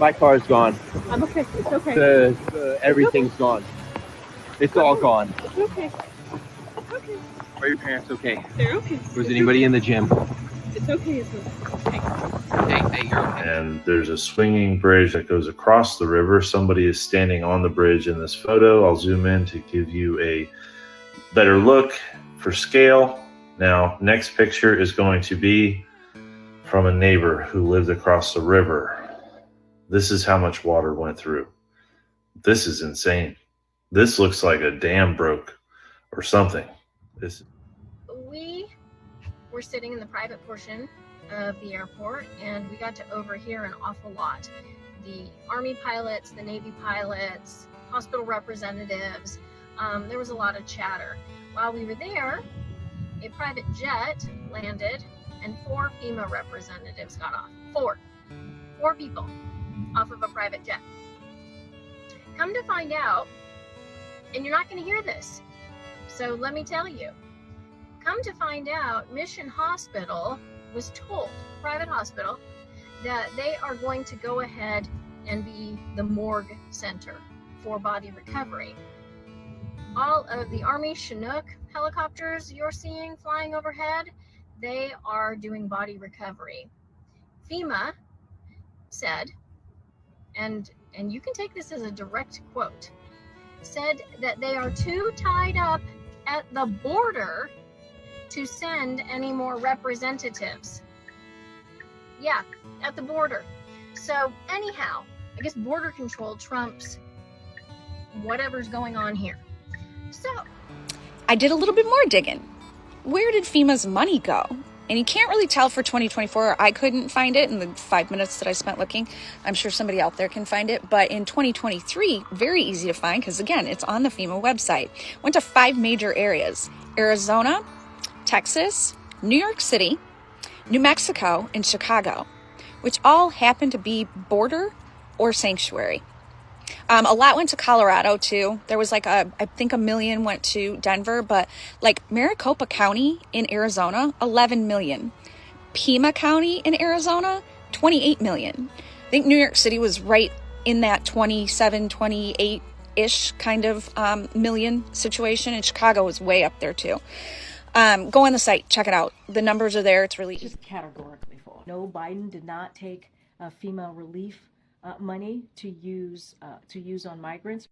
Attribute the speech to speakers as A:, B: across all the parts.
A: My car's gone.
B: I'm okay. It's okay.
A: Everything's gone. It's all gone.
B: It's okay. Okay.
A: Are your parents okay?
B: They're okay.
A: Was anybody in the gym?
B: It's okay. It's okay.
A: Hey, you're okay.
C: And there's a swinging bridge that goes across the river. Somebody is standing on the bridge in this photo. I'll zoom in to give you a better look for scale. Now, next picture is going to be from a neighbor who lived across the river. This is how much water went through. This is insane. This looks like a dam broke or something.
D: We were sitting in the private portion of the airport, and we got to overhear an awful lot. The Army pilots, the Navy pilots, hospital representatives, there was a lot of chatter. While we were there, a private jet landed and 4 FEMA representatives got off. Four people off of a private jet. Come to find out, and you're not going to hear this, so let me tell you. Come to find out, Mission Hospital was told, private hospital, that they are going to go ahead and be the morgue center for body recovery. All of the Army Chinook helicopters you're seeing flying overhead, they are doing body recovery. FEMA said, and you can take this as a direct quote, said that they are too tied up at the border to send any more representatives. Yeah, at the border. So anyhow, I guess border control trumps whatever's going on here. So
E: I did a little bit more digging. Where did FEMA's money go? And you can't really tell for 2024. I couldn't find it in the 5 minutes that I spent looking. I'm sure somebody out there can find it. But in 2023, very easy to find because, again, it's on the FEMA website. Went to 5 major areas: Arizona, Texas, New York City, New Mexico, and Chicago, which all happen to be border or sanctuary. A lot went to Colorado too. There was like I think $1 million went to Denver, but like Maricopa County in Arizona, 11 million. Pima County in Arizona, 28 million. I think New York City was right in that 27, 28-ish kind of million situation, and Chicago was way up there too. Go on the site, check it out. The numbers are there. It's really
F: just categorically full. No, Biden did not take FEMA relief money to use on migrants.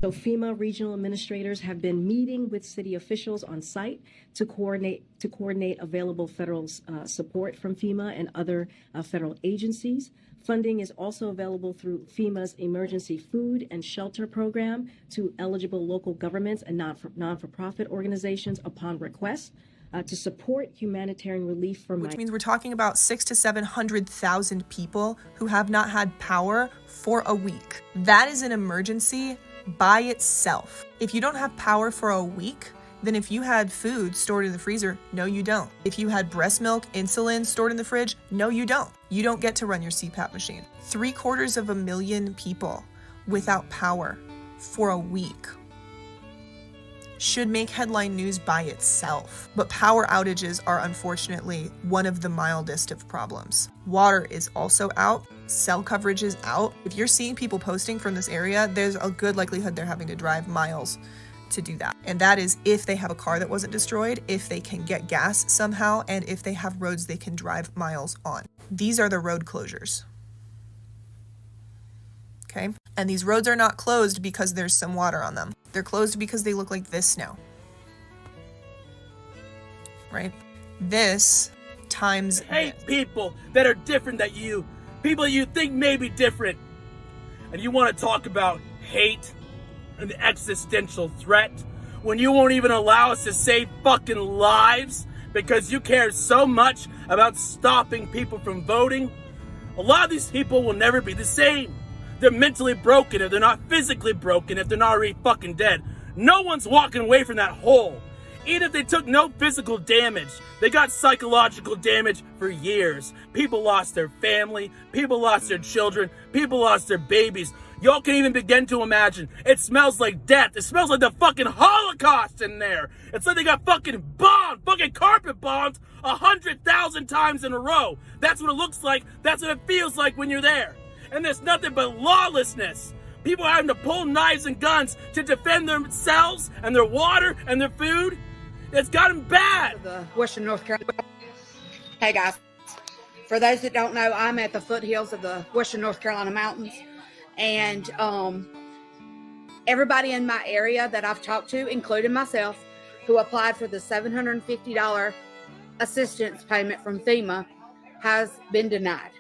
F: So FEMA regional administrators have been meeting with city officials on site to coordinate available federal support from FEMA and other federal agencies. Funding is also available through FEMA's emergency food and shelter program to eligible local governments and non-for-profit organizations upon request to support humanitarian relief for
G: which means we're talking about 600,000 to 700,000 people who have not had power for a week. That is an emergency by itself. If you don't have power for a week, then if you had food stored in the freezer, no you don't. If you had breast milk, insulin stored in the fridge, no you don't. You don't get to run your CPAP machine. 750,000 people without power for a week should make headline news by itself. But power outages are unfortunately one of the mildest of problems. Water is also out. Cell coverage is out. If you're seeing people posting from this area, there's a good likelihood they're having to drive miles to do that. And that is if they have a car that wasn't destroyed, if they can get gas somehow, and if they have roads they can drive miles on. These are the road closures. Okay? And these roads are not closed because there's some water on them. They're closed because they look like this now. Right? This times
H: hate people that are different than you. People you think may be different. And you want to talk about hate and the existential threat when you won't even allow us to save fucking lives because you care so much about stopping people from voting. A lot of these people will never be the same. They're mentally broken if they're not physically broken, if they're not already fucking dead. No one's walking away from that hole. Even if they took no physical damage, they got psychological damage for years. People lost their family, people lost their children, people lost their babies. Y'all can't even begin to imagine. It smells like death. It smells like the fucking Holocaust in there. It's like they got fucking bombed, fucking carpet bombed 100,000 times in a row. That's what it looks like. That's what it feels like when you're there. and there's nothing but lawlessness. People having to pull knives and guns to defend themselves and their water and their food. It's gotten bad.
I: The Western North Carolina. Hey guys, for those that don't know, I'm at the foothills of the Western North Carolina mountains, and everybody in my area that I've talked to, including myself, who applied for the $750 assistance payment from FEMA, has been denied.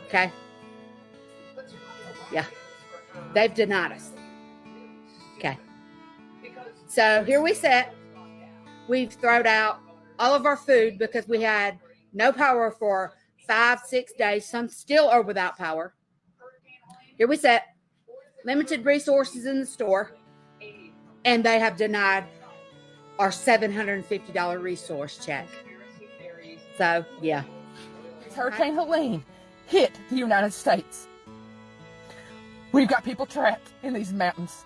I: Okay? Yeah. They've denied us. Okay. So here we sit. We've thrown out all of our food because we had no power for 5-6 days. Some still are without power. Here we sit. Limited resources in the store. And they have denied our $750 resource check. So, yeah.
J: Hurricane Helene hit the United States. We've got people trapped in these mountains.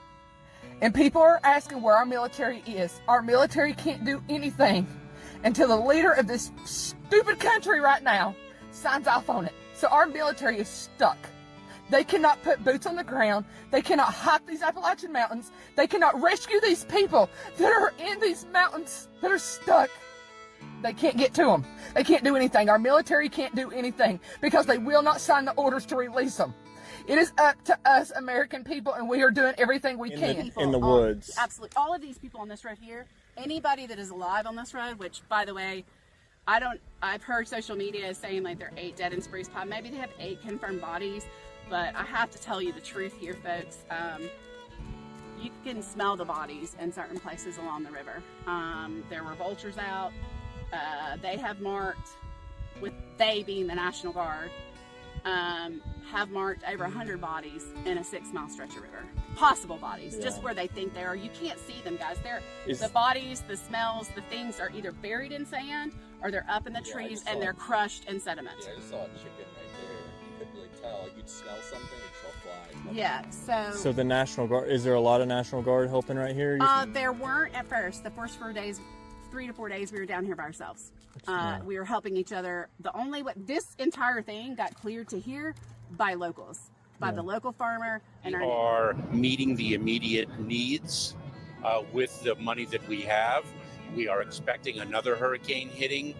J: And people are asking where our military is. Our military can't do anything until the leader of this stupid country right now signs off on it. So our military is stuck. They cannot put boots on the ground. They cannot hike these Appalachian mountains. They cannot rescue these people that are in these mountains that are stuck. They can't get to them. They can't do anything. Our military can't do anything because they will not sign the orders to release them. It is up to us American people, and we are doing everything we can.
K: In the woods.
L: Absolutely. All of these people on this road here, anybody that is alive on this road, which, by the way, I've heard social media is saying like there are 8 dead in Spruce Pine. Maybe they have 8 confirmed bodies, but I have to tell you the truth here, folks. You can smell the bodies in certain places along the river. There were vultures out. They have marked, with they being the National Guard, have marked over 100 bodies in a 6-mile stretch of river. Possible bodies, just where they think they are. You can't see them, guys. The bodies, the smells, the things are either buried in sand or they're up in the trees and they're crushed in sediment.
K: Yeah, I just saw a chicken right there. You couldn't really tell. You'd smell something, you'd smell flies.
L: Yeah,
K: So the National Guard, is there a lot of National Guard helping right here?
L: There weren't at first. The first 4 days, 3 to 4 days, we were down here by ourselves. We were helping each other. This entire thing got cleared to here by locals, by the local farmer. And
M: we are meeting the immediate needs with the money that we have. We are expecting another hurricane hitting.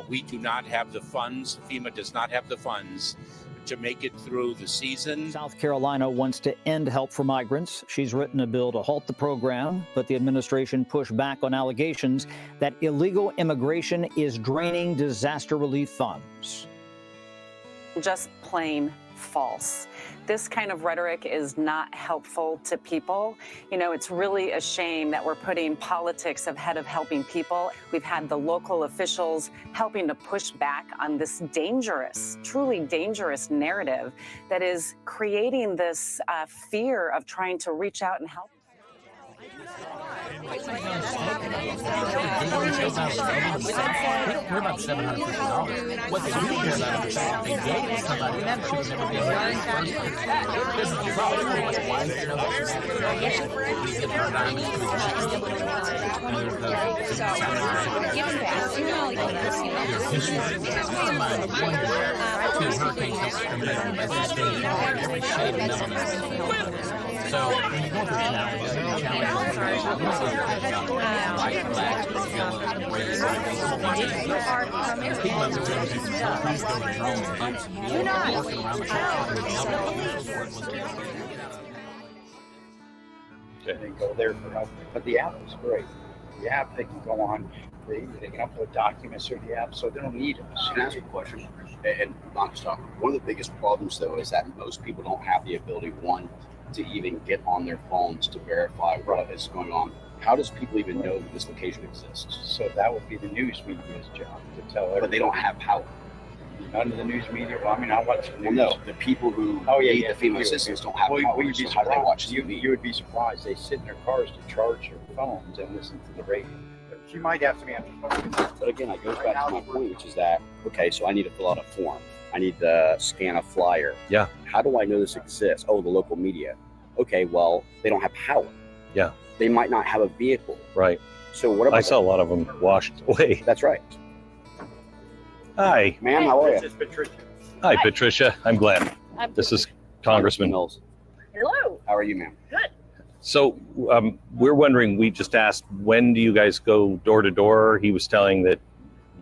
M: We do not have the funds. FEMA does not have the funds to make it through the season.
N: South Carolina wants to end help for migrants. She's written a bill to halt the program, but the administration pushed back on allegations that illegal immigration is draining disaster relief funds.
O: Just plain false. This kind of rhetoric is not helpful to people. You know, it's really a shame that we're putting politics ahead of helping people. We've had the local officials helping to push back on this dangerous, truly dangerous narrative that is creating this fear of trying to reach out and help.
P: We don't care about $750. What they do care about is that they gave somebody that should never be This is the problem. Why is there no we give our diamonds to so when you go through
Q: They go there for help, but the app is great. The app, they can go on, they can upload documents through the app, so they don't need us.
R: Can I ask you a question? And not to stop. One of the biggest problems, though, is that most people don't have the ability, one, to even get on their phones to verify what is going on. How does people even know that this location exists?
Q: So that would be the news media's job to tell everybody.
R: But they don't have power.
Q: None of the news media. Well, I mean, I watch the news.
R: Well, no, the people who need the FEMA assistance don't have power.
Q: You'd be
R: so how do they watch
Q: surprised. You would be surprised. They sit in their cars to charge their phones and listen to the radio. But you might have to be on the phone.
R: But again, it goes back to my point, which is that, okay, so I need to fill out a form. I need to scan a flyer.
C: Yeah.
R: How do I know this exists? Oh, the local media. Okay, well, they don't have power.
C: Yeah.
R: They might not have a vehicle.
C: Right.
R: So what about
C: I saw a lot of them washed away.
R: That's right.
C: Hi.
R: Ma'am, how are you?
Q: This is Patricia.
C: Hi, Patricia. I'm glad.
S: This is Congressman
R: Mills.
B: Hello.
R: How are you, ma'am?
B: Good.
S: So we're wondering, we just asked, when do you guys go door to door? He was telling that.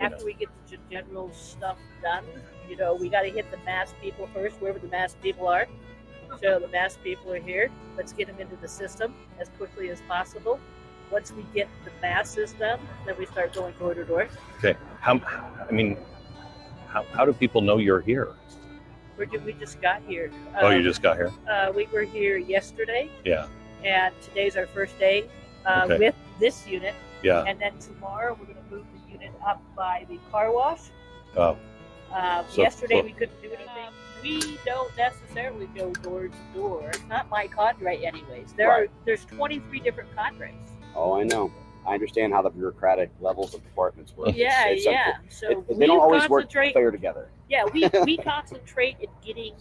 B: After we get the general stuff done, you know, we got to hit the mass people first, wherever the mass people are. So the mass people are here. Let's get them into the system as quickly as possible. Once we get the masses done, then we start going door to door.
S: Okay. How do people know you're here?
B: We just got here.
S: You just got here?
B: We were here yesterday.
S: Yeah.
B: And today's our first day
S: Okay.
B: with this unit.
S: Yeah.
B: And then tomorrow we're going to move the unit up by the car wash.
S: Oh.
B: Yesterday we couldn't do anything. We don't necessarily go door to door. It's not my cadre anyways. There's 23 different cadres.
R: Oh, I know. I understand how the bureaucratic levels of departments work.
B: Yeah,
R: It's
B: yeah. So
R: they don't
B: we
R: always work
B: concentrate-
R: fair together.
B: Yeah, we concentrate in getting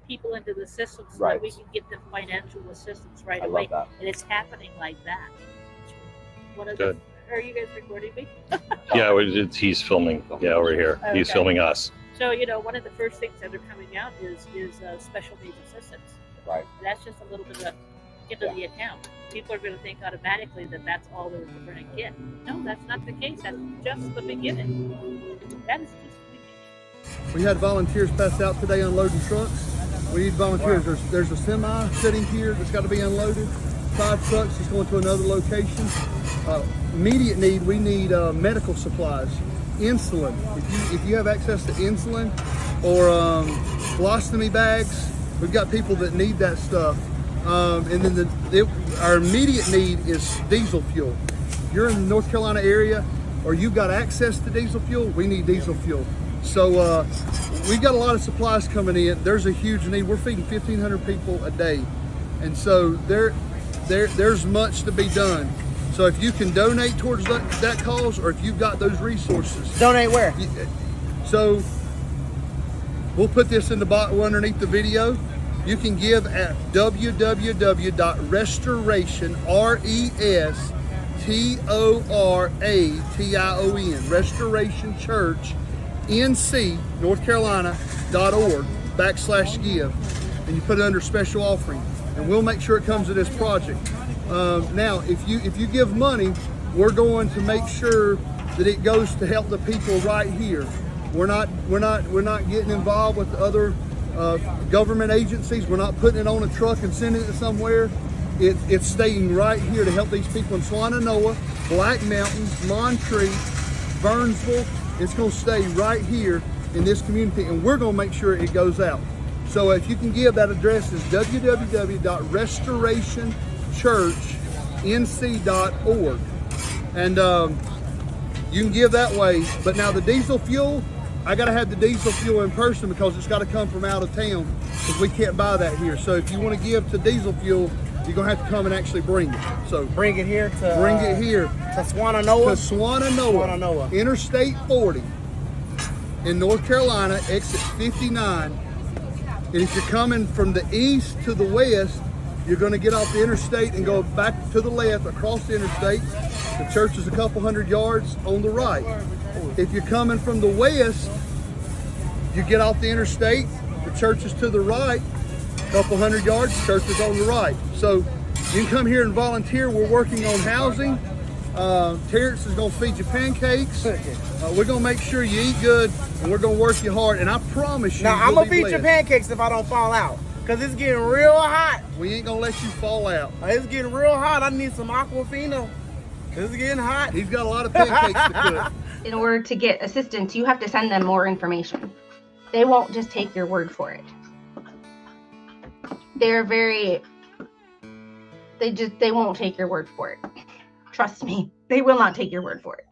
B: people into the system so
R: Right.
B: that we can get them financial assistance right
R: I love
B: away.
R: that.
B: And it's happening like that.
S: Good.
B: Are you guys recording me?
S: Yeah, he's filming. Yeah, over here. He's
B: Okay.
S: filming us.
B: So, you know, one of the first things that are coming out is special needs assistance.
R: Right.
B: And that's just a little bit of into the account. People are going to think automatically that that's all they're going to get. No, that's not the case. That's just the beginning. That is just the beginning.
T: We had volunteers pass out today unloading trucks. We need volunteers. There's a semi sitting here that's got to be unloaded. 5 trucks is going to another location. Immediate need, we need medical supplies, insulin. If you have access to insulin or colostomy bags, we've got people that need that stuff. And then our immediate need is diesel fuel. If you're in the North Carolina area or you've got access to diesel fuel, we need diesel fuel. So we've got a lot of supplies coming in. There's a huge need. We're feeding 1,500 people a day. And so there's much to be done. So if you can donate towards that cause, or if you've got those resources.
U: Donate where?
T: So we'll put this in the box underneath the video. You can give at www.restoration, RESTORATION, Restoration Church, NC, North Carolina.org /give. And you put it under special offering. And we'll make sure it comes to this project. Now, if you give money, we're going to make sure that it goes to help the people right here. We're not getting involved with other government agencies. We're not putting it on a truck and sending it somewhere. It's staying right here to help these people in Swannanoa, Black Mountains, Montree, Burnsville. It's going to stay right here in this community, and we're going to make sure it goes out. So if you can give, that address is www.restorationchurchnc.org. And you can give that way. But now the diesel fuel, I got to have the diesel fuel in person because it's got to come from out of town because we can't buy that here. So if you want to give to diesel fuel, you're going to have to come and actually bring it. So
U: bring it here to
T: Swannanoa.
U: Swannanoa.
T: Interstate 40 in North Carolina, exit 59. And if you're coming from the east to the west, you're going to get off the interstate and go back to the left across the interstate. The church is a couple hundred yards on the right. If you're coming from the west, you get off the interstate, the church is to the right, a couple hundred yards, church is on the right. So you can come here and volunteer. We're working on housing. Terrence is going to feed you pancakes. We're going to make sure you eat good, and we're going to work you hard. And I promise you,
U: Now, I'm going to feed you pancakes if I don't fall out. Because it's getting real hot.
T: We ain't going to let you fall out.
U: It's getting real hot. I need some Aquafina. It's getting hot.
T: He's got a lot of pancakes to cook.
V: In order to get assistance, you have to send them more information. They won't just take your word for it. They won't take your word for it. Trust me, they will not take your word for it.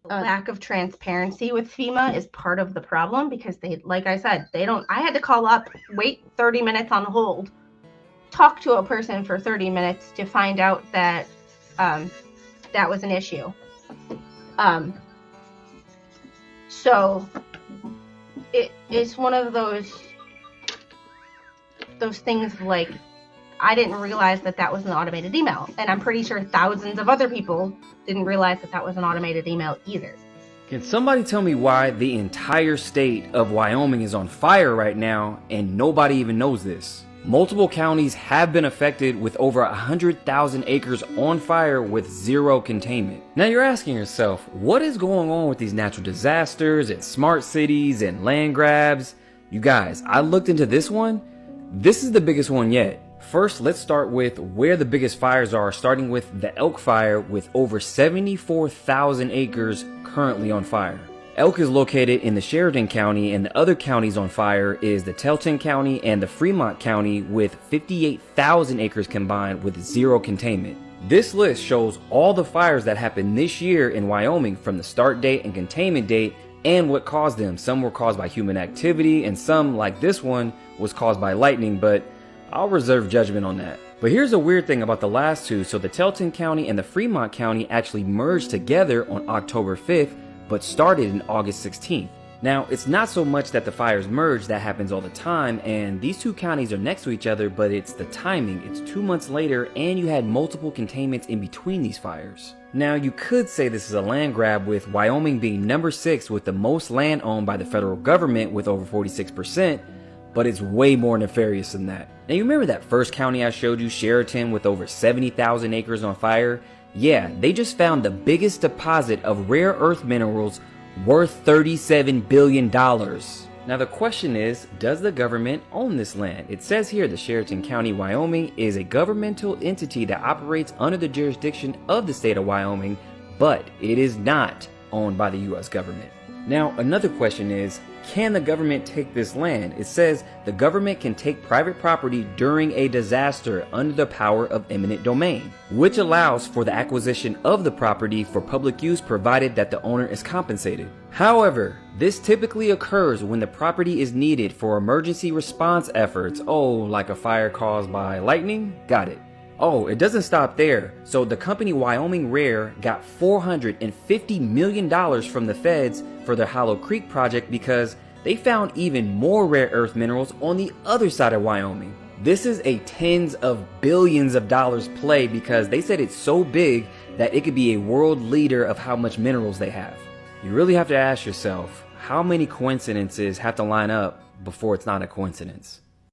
V: Lack of transparency with FEMA is part of the problem because they, like I said, I had to call up, wait 30 minutes on hold, talk to a person for 30 minutes to find out that that was an issue. So it's one of those things like, I didn't realize that was an automated email. And I'm pretty sure thousands of other people didn't realize that was an automated email either.
A: Can somebody tell me why the entire state of Wyoming is on fire right now and nobody even knows this? Multiple counties have been affected with over 100,000 acres on fire with zero containment. Now you're asking yourself, what is going on with these natural disasters and smart cities and land grabs? You guys, I looked into this one. This is the biggest one yet. First, let's start with where the biggest fires are, starting with the Elk Fire with over 74,000 acres currently on fire. Elk is located in the Sheridan County, and the other counties on fire is the Telton County and the Fremont County with 58,000 acres combined with zero containment. This list shows all the fires that happened this year in Wyoming from the start date and containment date and what caused them. Some were caused by human activity and some, like this one, was caused by lightning, but I'll reserve judgment on that. But here's a weird thing about the last two. So the Telton County and the Fremont County actually merged together on October 5th, but started in August 16th. Now, it's not so much that the fires merge, that happens all the time, and these two counties are next to each other, but it's the timing. It's 2 months later, and you had multiple containments in between these fires. Now, you could say this is a land grab, with Wyoming being number 6 with the most land owned by the federal government with over 46%, but it's way more nefarious than that. Now, you remember that first county I showed you, Sheridan, with over 70,000 acres on fire? Yeah, they just found the biggest deposit of rare earth minerals worth $37 billion. Now the question is, does the government own this land? It says here the Sheridan County, Wyoming is a governmental entity that operates under the jurisdiction of the state of Wyoming, but it is not owned by the US government. Now another question is, can the government take this land? It says the government can take private property during a disaster under the power of eminent domain, which allows for the acquisition of the property for public use provided that the owner is compensated. However, this typically occurs when the property is needed for emergency response efforts. Oh, like a fire caused by lightning? Got it. Oh, it doesn't stop there. So the company Wyoming Rare got $450 million from the feds for their Hollow Creek project because they found even more rare earth minerals on the other side of Wyoming. This is a tens of billions of dollars play because they said it's so big that it could be a world leader of how much minerals they have. You really have to ask yourself, how many coincidences have to line up before it's not a coincidence?